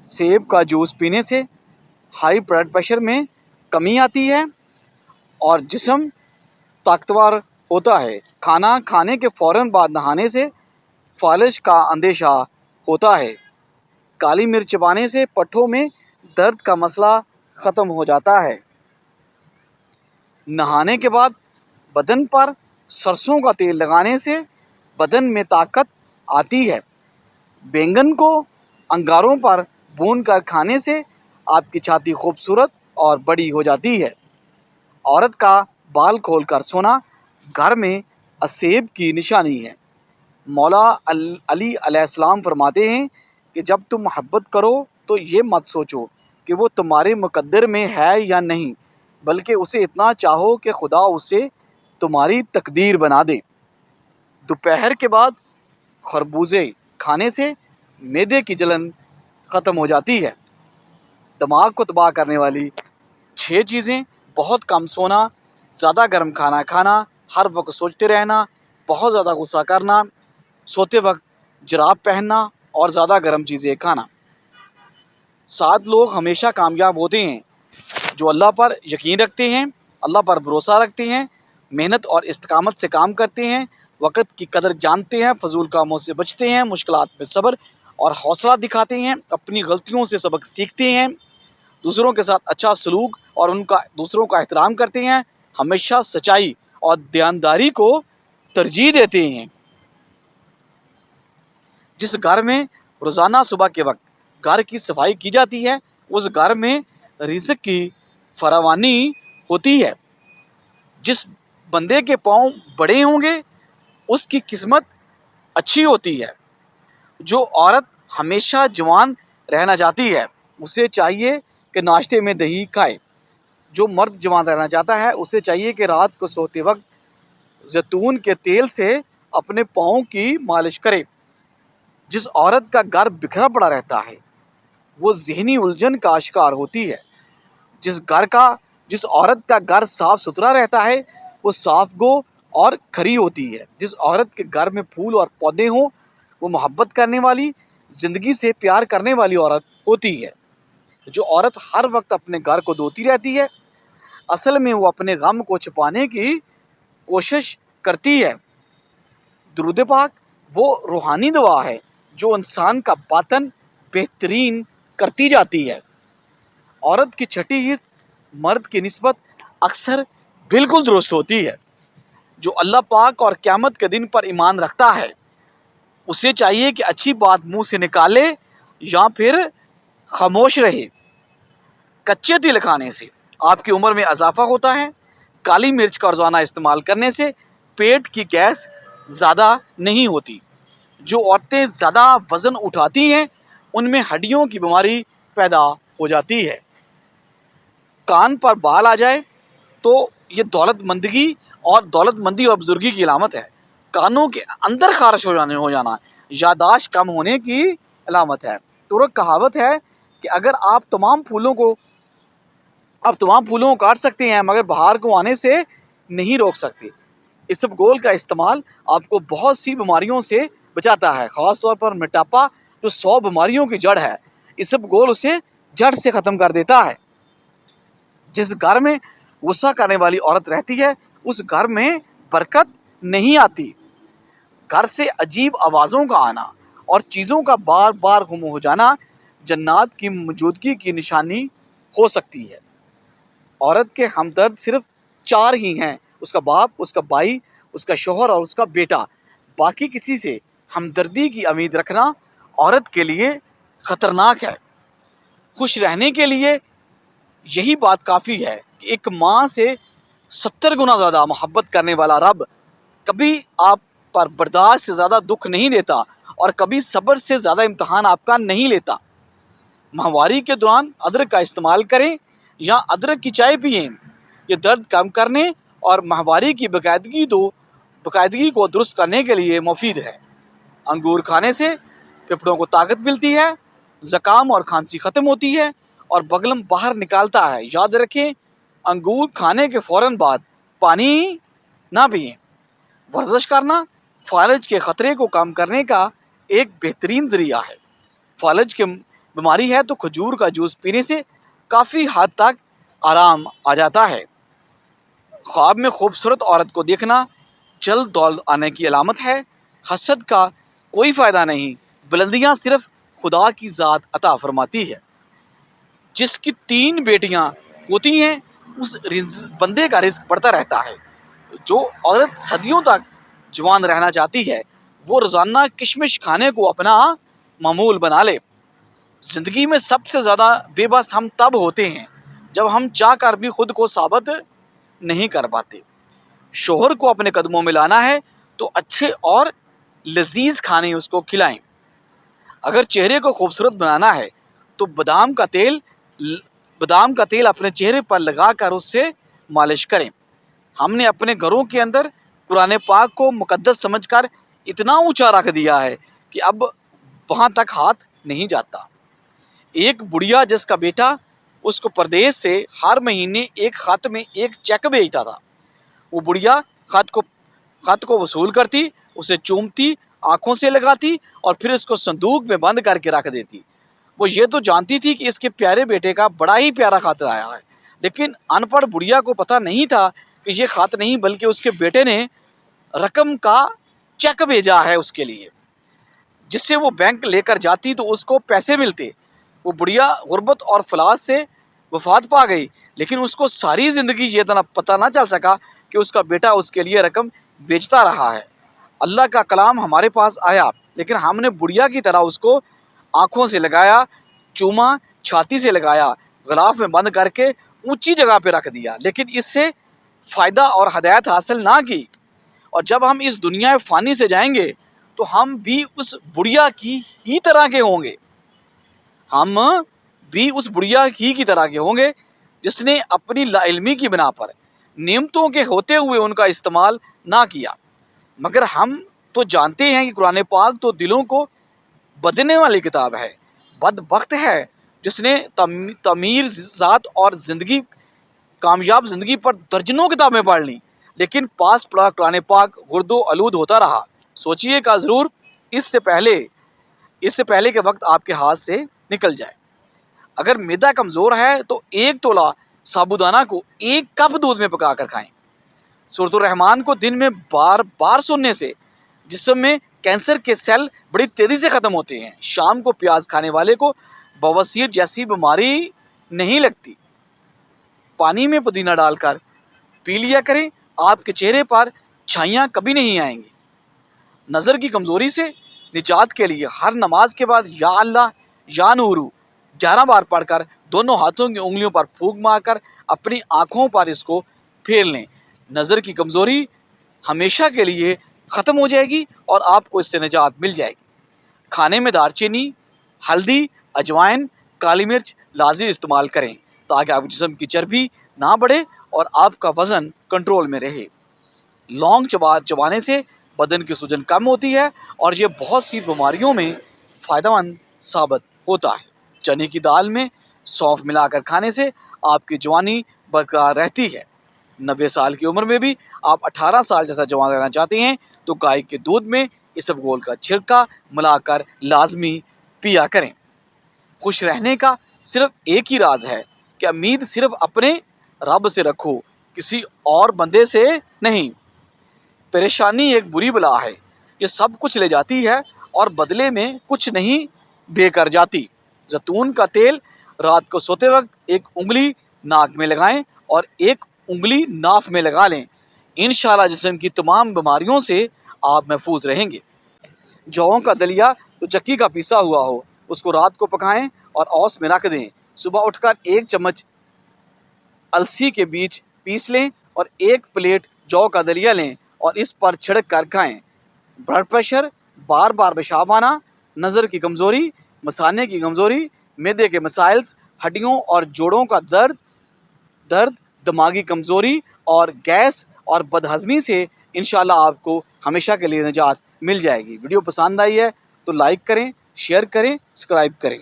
سیب کا جوس پینے سے ہائی بلڈ پریشر میں کمی آتی ہے اور جسم طاقتور ہوتا ہے۔ کھانا کھانے کے فوراً بعد نہانے سے فالج کا اندیشہ ہوتا ہے۔ کالی مرچ چبانے سے پٹھوں میں درد کا مسئلہ ختم ہو جاتا ہے۔ نہانے کے بعد بدن پر سرسوں کا تیل لگانے سے بدن میں طاقت آتی ہے۔ بینگن کو انگاروں پر بھون کر کھانے سے آپ کی چھاتی خوبصورت اور بڑی ہو جاتی ہے۔ عورت کا بال کھول کر سونا گھر میں اسیب کی نشانی ہے۔ مولا علی علیہ السلام فرماتے ہیں کہ جب تم محبت کرو تو یہ مت سوچو کہ وہ تمہارے مقدر میں ہے یا نہیں، بلکہ اسے اتنا چاہو کہ خدا اسے تمہاری تقدیر بنا دے۔ دوپہر کے بعد خربوزے کھانے سے معدے کی جلن ختم ہو جاتی ہے۔ دماغ کو تباہ کرنے والی 6 چیزیں: بہت کم سونا، زیادہ گرم کھانا کھانا، ہر وقت سوچتے رہنا، بہت زیادہ غصہ کرنا، سوتے وقت جراب پہننا اور زیادہ گرم چیزیں کھانا۔ 7 لوگ ہمیشہ کامیاب ہوتے ہیں جو اللہ پر یقین رکھتے ہیں، اللہ پر بھروسہ رکھتے ہیں، محنت اور استقامت سے کام کرتے ہیں، وقت کی قدر جانتے ہیں، فضول کاموں سے بچتے ہیں، مشکلات میں صبر اور حوصلہ دکھاتے ہیں، اپنی غلطیوں سے سبق سیکھتے ہیں، دوسروں کے ساتھ اچھا سلوک اور دوسروں کا احترام کرتے ہیں، ہمیشہ سچائی اور دیانتداری کو ترجیح دیتے ہیں۔ جس گھر میں روزانہ صبح کے وقت گھر کی صفائی کی جاتی ہے اس گھر میں رزق کی فراوانی ہوتی ہے۔ جس بندے کے پاؤں بڑے ہوں گے اس کی قسمت اچھی ہوتی ہے۔ جو عورت ہمیشہ جوان رہنا چاہتی ہے اسے چاہیے کہ ناشتے میں دہی کھائے۔ جو مرد جوان رہنا چاہتا ہے اسے چاہیے کہ رات کو سوتے وقت زیتون کے تیل سے اپنے پاؤں کی مالش کرے۔ جس عورت کا گھر بکھرا پڑا رہتا ہے وہ ذہنی الجھن کا شکار ہوتی ہے۔ جس عورت کا گھر صاف ستھرا رہتا ہے وہ صاف گو اور کھری ہوتی ہے۔ جس عورت کے گھر میں پھول اور پودے ہوں وہ محبت کرنے والی، زندگی سے پیار کرنے والی عورت ہوتی ہے۔ جو عورت ہر وقت اپنے گھر کو دھوتی رہتی ہے اصل میں وہ اپنے غم کو چھپانے کی کوشش کرتی ہے۔ درود پاک وہ روحانی دعا ہے جو انسان کا باطن بہترین کرتی جاتی ہے۔ عورت کی چھٹی حص مرد کی نسبت اکثر بالکل درست ہوتی ہے۔ جو اللہ پاک اور قیامت کے دن پر ایمان رکھتا ہے اسے چاہیے کہ اچھی بات منہ سے نکالے یا پھر خاموش رہے۔ کچے تل کھانے سے آپ کی عمر میں اضافہ ہوتا ہے۔ کالی مرچ کا روزانہ استعمال کرنے سے پیٹ کی گیس زیادہ نہیں ہوتی۔ جو عورتیں زیادہ وزن اٹھاتی ہیں ان میں ہڈیوں کی بیماری پیدا ہو جاتی ہے۔ کان پر بال آ جائے تو یہ دولت مندی اور بزرگی کی علامت ہے۔ کانوں کے اندر خارش ہو جانا یادداشت کم ہونے کی علامت ہے۔ ترک کہاوت ہے کہ اگر آپ تمام پھولوں کو کاٹ سکتے ہیں مگر بہار کو آنے سے نہیں روک سکتے۔ اسب گول کا استعمال آپ کو بہت سی بیماریوں سے بچاتا ہے، خاص طور پر موٹاپا جو 100 بیماریوں کی جڑ ہے، اسب گول اسے جڑ سے ختم کر دیتا ہے۔ جس گھر میں غصہ کرنے والی عورت رہتی ہے اس گھر میں برکت نہیں آتی۔ گھر سے عجیب آوازوں کا آنا اور چیزوں کا بار بار گم ہو جانا جنات کی موجودگی کی نشانی ہو سکتی ہے۔ عورت کے ہمدرد صرف 4 ہی ہیں: اس کا باپ، اس کا بھائی، اس کا شوہر اور اس کا بیٹا۔ باقی کسی سے ہمدردی کی امید رکھنا عورت کے لیے خطرناک ہے۔ خوش رہنے کے لیے یہی بات کافی ہے کہ ایک ماں سے 70 گنا زیادہ محبت کرنے والا رب کبھی آپ پر برداشت سے زیادہ دکھ نہیں دیتا اور کبھی صبر سے زیادہ امتحان آپ کا نہیں لیتا۔ ماہواری کے دوران ادرک کا استعمال کریں یا ادرک کی چائے پئیں، یہ درد کم کرنے اور ماہواری کی باقاعدگی کو درست کرنے کے لیے مفید ہے۔ انگور کھانے سے پھیپھڑوں کو طاقت ملتی ہے، زکام اور کھانسی ختم ہوتی ہے اور بلغم باہر نکالتا ہے۔ یاد رکھیں انگور کھانے کے فوراً بعد پانی نہ پئیں۔ ورزش کرنا فالج کے خطرے کو کم کرنے کا ایک بہترین ذریعہ ہے۔ فالج کے بیماری ہے تو کھجور کا جوس پینے سے کافی حد تک آرام آ جاتا ہے۔ خواب میں خوبصورت عورت کو دیکھنا جلد دولت آنے کی علامت ہے۔ حسد کا کوئی فائدہ نہیں، بلندیاں صرف خدا کی ذات عطا فرماتی ہے۔ جس کی 3 بیٹیاں ہوتی ہیں اس بندے کا رزق بڑھتا رہتا ہے۔ جو عورت صدیوں تک جوان رہنا چاہتی ہے وہ روزانہ کشمش کھانے کو اپنا معمول بنا لے۔ زندگی میں سب سے زیادہ بے بس ہم تب ہوتے ہیں جب ہم چاہ کر بھی خود کو ثابت نہیں کر پاتے۔ شوہر کو اپنے قدموں میں لانا ہے تو اچھے اور لذیذ کھانے اس کو کھلائیں۔ اگر چہرے کو خوبصورت بنانا ہے تو بادام کا تیل اپنے چہرے پر لگا کر اس سے مالش کریں۔ ہم نے اپنے گھروں کے اندر قرآن پاک کو مقدس سمجھ کر اتنا اونچا رکھ دیا ہے کہ اب وہاں تک ہاتھ نہیں جاتا۔ ایک بڑھیا جس کا بیٹا اس کو پردیس سے ہر مہینے ایک خط میں ایک چیک بھیجتا تھا، وہ بڑھیا خط کو وصول کرتی، اسے چومتی، آنکھوں سے لگاتی اور پھر اس کو صندوق میں بند کر کے رکھ دیتی۔ وہ یہ تو جانتی تھی کہ اس کے پیارے بیٹے کا بڑا ہی پیارا خط آیا ہے، لیکن ان پڑھ بڑھیا کو پتہ نہیں تھا کہ یہ خط نہیں بلکہ اس کے بیٹے نے رقم کا چیک بھیجا ہے اس کے لیے، جس سے وہ بینک لے کر جاتی تو اس کو پیسے ملتے۔ وہ بڑھیا غربت اور افلاس سے وفات پا گئی، لیکن اس کو ساری زندگی یہ پتہ نہ چل سکا کہ اس کا بیٹا اس کے لیے رقم بیچتا رہا ہے۔ اللہ کا کلام ہمارے پاس آیا لیکن ہم نے بڑھیا کی طرح اس کو آنکھوں سے لگایا، چوما، چھاتی سے لگایا، غلاف میں بند کر کے اونچی جگہ پہ رکھ دیا، لیکن اس سے فائدہ اور ہدایت حاصل نہ کی۔ اور جب ہم اس دنیا فانی سے جائیں گے تو ہم بھی اس بڑھیا کی ہی طرح کے ہوں گے۔ ہم بھی اس بڑھیا کی طرح کے ہوں گے جس نے اپنی لا علمی کی بنا پر نعمتوں کے ہوتے ہوئے ان کا استعمال نہ کیا۔ مگر ہم تو جانتے ہیں کہ قرآن پاک تو دلوں کو بدلنے والی کتاب ہے۔ بدبخت ہے جس نے تعمیر ذات اور کامیاب زندگی پر درجنوں کتابیں پڑھ لیں لیکن پاس پڑا قرآن پاک غرد و آلود ہوتا رہا۔ سوچئے گا ضرور اس سے پہلے کہ وقت آپ کے ہاتھ سے نکل جائے۔ اگر معدہ کمزور ہے تو 1 تولہ سابودانہ کو 1 کپ دودھ میں پکا کر کھائیں۔ سورۃ الرحمن کو دن میں بار بار سننے سے جسم میں کینسر کے سیل بڑی تیزی سے ختم ہوتے ہیں۔ شام کو پیاز کھانے والے کو بواسیر جیسی بیماری نہیں لگتی۔ پانی میں پودینہ ڈال کر پی لیا کریں، آپ کے چہرے پر چھائیاں کبھی نہیں آئیں گی۔ نظر کی کمزوری سے نجات کے لیے ہر نماز کے بعد یا اللہ یا نورو 11 بار پڑھ کر دونوں ہاتھوں کی انگلیوں پر پھونک مار کر اپنی آنکھوں پر اس کو پھیر لیں۔ نظر کی کمزوری ہمیشہ کے لیے ختم ہو جائے گی اور آپ کو اس سے نجات مل جائے گی۔ کھانے میں دار چینی، ہلدی، اجوائن، کالی مرچ لازمی استعمال کریں تاکہ آپ جسم کی چربی نہ بڑھے اور آپ کا وزن کنٹرول میں رہے۔ لونگ چبانے سے بدن کی سوجن کم ہوتی ہے اور یہ بہت سی بیماریوں میں فائدہ مند ثابت ہوتا ہے۔ چنے کی دال میں سونف ملا کر کھانے سے آپ کی جوانی برقرار رہتی ہے۔ 90 سال کی عمر میں بھی آپ 18 سال جیسا جوان رہنا چاہتے ہیں تو گائے کے دودھ میں اسبگول کا چھلکا ملا کر لازمی پیا کریں۔ خوش رہنے کا صرف ایک ہی راز ہے کہ امید صرف اپنے رب سے رکھو، کسی اور بندے سے نہیں۔ پریشانی ایک بری بلا ہے، یہ سب کچھ لے جاتی ہے اور بدلے میں کچھ نہیں دے کر جاتی۔ زیتون کا تیل رات کو سوتے وقت 1 انگلی ناک میں لگائیں اور 1 انگلی ناف میں لگا لیں، انشاءاللہ جسم کی تمام بیماریوں سے آپ محفوظ رہیں گے۔ جووں کا دلیا جو چکی کا پیسا ہوا ہو اس کو رات کو پکائیں اور اوس میں رکھ دیں۔ صبح اٹھ کر 1 چمچ السی کے بیج پیس لیں اور 1 پلیٹ جو کا دلیا لیں اور اس پر چھڑک کر کھائیں۔ بلڈ پریشر، بار بار پیشاب آنا، نظر کی کمزوری، مثانے کی کمزوری، معدے کے مسائل، ہڈیوں اور جوڑوں کا درد، دماغی کمزوری اور گیس اور بدہضمی سے انشاءاللہ آپ کو ہمیشہ کے لیے نجات مل جائے گی۔ ویڈیو پسند آئی ہے تو لائک کریں، شیئر کریں، سبسکرائب کریں۔